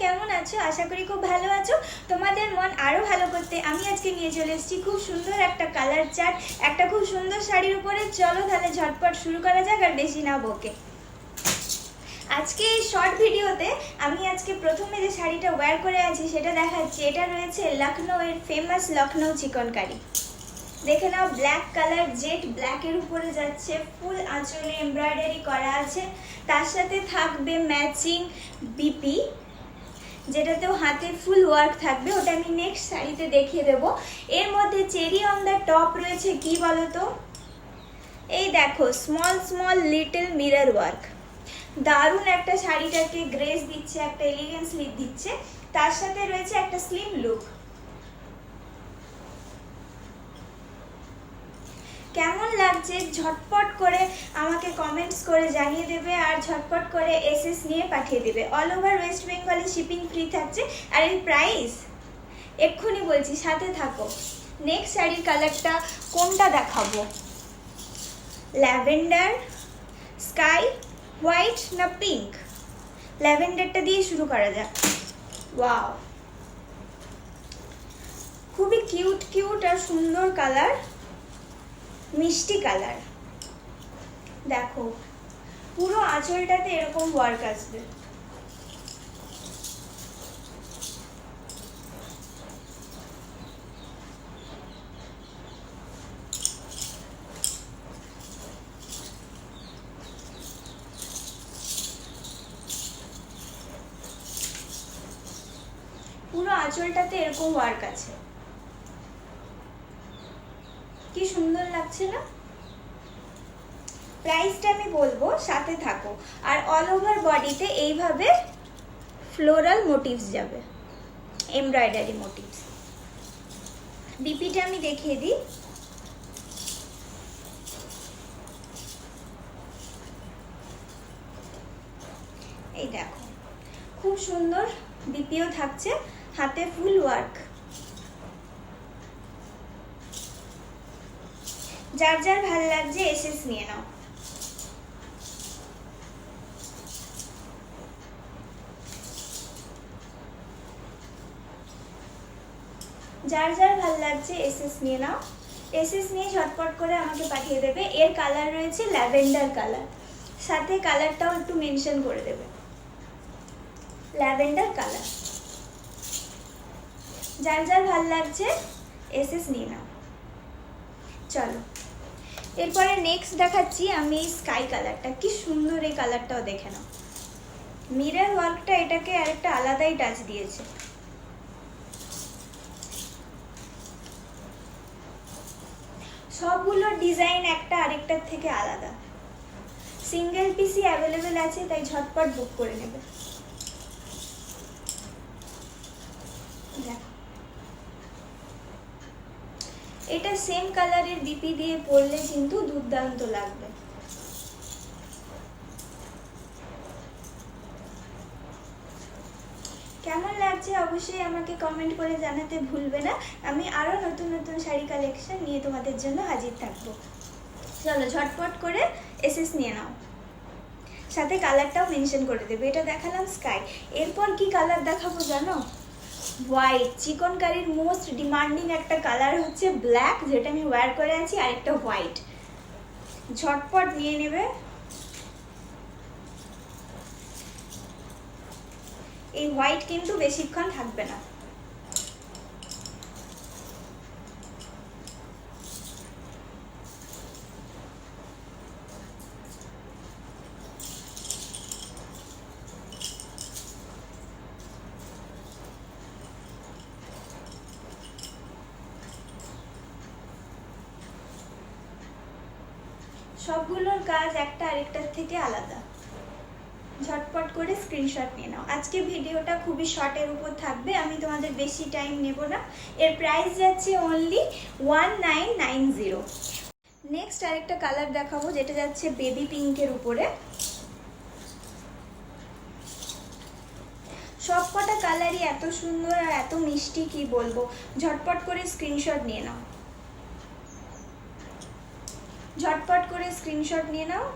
কেমন আছো? আশা করি খুব ভালো আছো। তোমাদের মন আরো ভালো করতে আমি আজকে নিয়ে চলে এসেছি খুব সুন্দর একটা কালার চার্ট, একটা খুব সুন্দর শাড়ির উপরে। চলো তাহলে ঝটপট শুরু করা যাক আর বেশি না বকে। আজকে এই শর্ট ভিডিওতে আমি আজকে প্রথমে যে শাড়িটা ওয়্যার করে আছি সেটা দেখাচ্ছি। এটা রয়েছে লখনৌ এর ফেমাস লখনৌ চিকনকারি। দেখে নাও, ব্ল্যাক কালার, জেড ব্ল্যাকের উপরে যাচ্ছে, ফুল আঁচলে এমব্রয়ডারি করা আছে। তার সাথে থাকবে ম্যাচিং বিপি, যেটাতেও হাতে ফুল ওয়ার্ক থাকবে, ওটা আমি নেক্সট শাড়িতে দেখিয়ে দেবো। এর মধ্যে চেরি অন দ্য টপ রয়েছে কি বলতো, এই দেখো small small little mirror work. দারুণ একটা শাড়িটাকে গ্রেস দিচ্ছে, একটা এলিগেন্স দিচ্ছে। তার সাথে রয়েছে একটা স্লিম লুক। কেমন লাগছে ঝটপট করে আমাকে কমেন্টস করে জানিয়ে দেবে, আর ঝটপট করে এসএস নিয়ে পাঠিয়ে দেবে। অল ওভার ওয়েস্ট বেঙ্গলে শিপিং ফ্রি থাকছে। আর এর প্রাইস এক্ষুনি বলছি, সাথে থাকো। নেক্সট শাড়ির কালারটা কোনটা দেখাবো, ল্যাভেন্ডার, স্কাই, হোয়াইট না পিঙ্ক? ল্যাভেন্ডারটা দিয়ে শুরু করা যাক। ওয়াও, খুবই কিউট কিউট আর সুন্দর কালার, মিষ্টি কালার। দেখো পুরো আঁচলটাতে এরকম ওয়ার্ক আসবে। পুরো আঁচলটাতে এরকম ওয়ার্ক আছে, কি সুন্দর লাগছে না? প্রাইসটা আমি বলবো, সাথে থাকো। আর অল ওভার বডিতে এইভাবে ফ্লোরাল মোটিভস যাবে, এমব্রয়ডারি মোটিভস। বিপিটা আমি দেখিয়ে দিই। এই দেখো খুব সুন্দর বিপিও থাকছে, হাতে ফুল ওয়ার্ক। যার যার ভাল লাগছে এসএস নিয়ে নাও। যার যার ভাল লাগছে এসএস নিয়ে নাও। এসএস নিয়ে ঝটপট করে আমাকে পাঠিয়ে দেবে। এর কালার রয়েছে ল্যাভেন্ডার কালার, সাথে কালারটাও একটু মেনশন করে দেবে, ল্যাভেন্ডার কালার। যার যার ভাল লাগছে এসএস নিয়ে নাও। চলো এরপরে নেক্সট দেখাচ্ছি আমি স্কাই কালারটা। কি সুন্দর এই কালারটাও দেখে নাও। মিরর ওয়ার্কটা এটাকে আরেকটা আলাদাই টাচ দিয়েছে। সবগুলো ডিজাইন একটা আরেকটার থেকে আলাদা। সিঙ্গেল পিসই অ্যাভেলেবেল আছে, তাই ঝটপট বুক করে নেবে। দেখো এটা সেম কালারের বিপি দিয়ে পরলে কিন্তু দুর্দান্ত লাগবে। কেমন লাগছে অবশ্যই আমাকে কমেন্ট করে জানাতে ভুলবে না। আমি আরো নতুন নতুন শাড়ি কালেকশন নিয়ে তোমাদের জন্য হাজির থাকবো। চলো ঝটপট করে এসএস নিয়ে নাও, সাথে কালারটাও মেনশন করে দেবে। এটা দেখালাম স্কাই। এরপর কি কালার দেখাবো জানো, হোয়াইট। চিকনকারির মোস্ট ডিমান্ডিং একটা কালার হচ্ছে ব্ল্যাক, যেটা আমি ওয়্যার করে আছি, আর একটা হোয়াইট। ঝটপট নিয়ে নেবে। এই হোয়াইট কিন্তু বেশিক্ষণ থাকবে না। সবগুলোর কাজ একটা আরেকটার থেকে আলাদা। ঝটপট করে স্ক্রিনশট নিয়ে নাও। আজকে ভিডিওটা খুবই শর্টের উপর থাকবে, আমি তোমাদের বেশি টাইম নেব না। এর প্রাইস যাচ্ছে অনলি 1990। নেক্সট আরেকটা কালার দেখাবো, যেটা যাচ্ছে বেবি পিঙ্কের উপরে। সবকটা কালারই এত সুন্দর আর এত মিষ্টি, কি বলবো। ঝটপট করে স্ক্রিনশট নিয়ে নাও, ঝটপট করে স্ক্রিনশট নিয়ে নাও।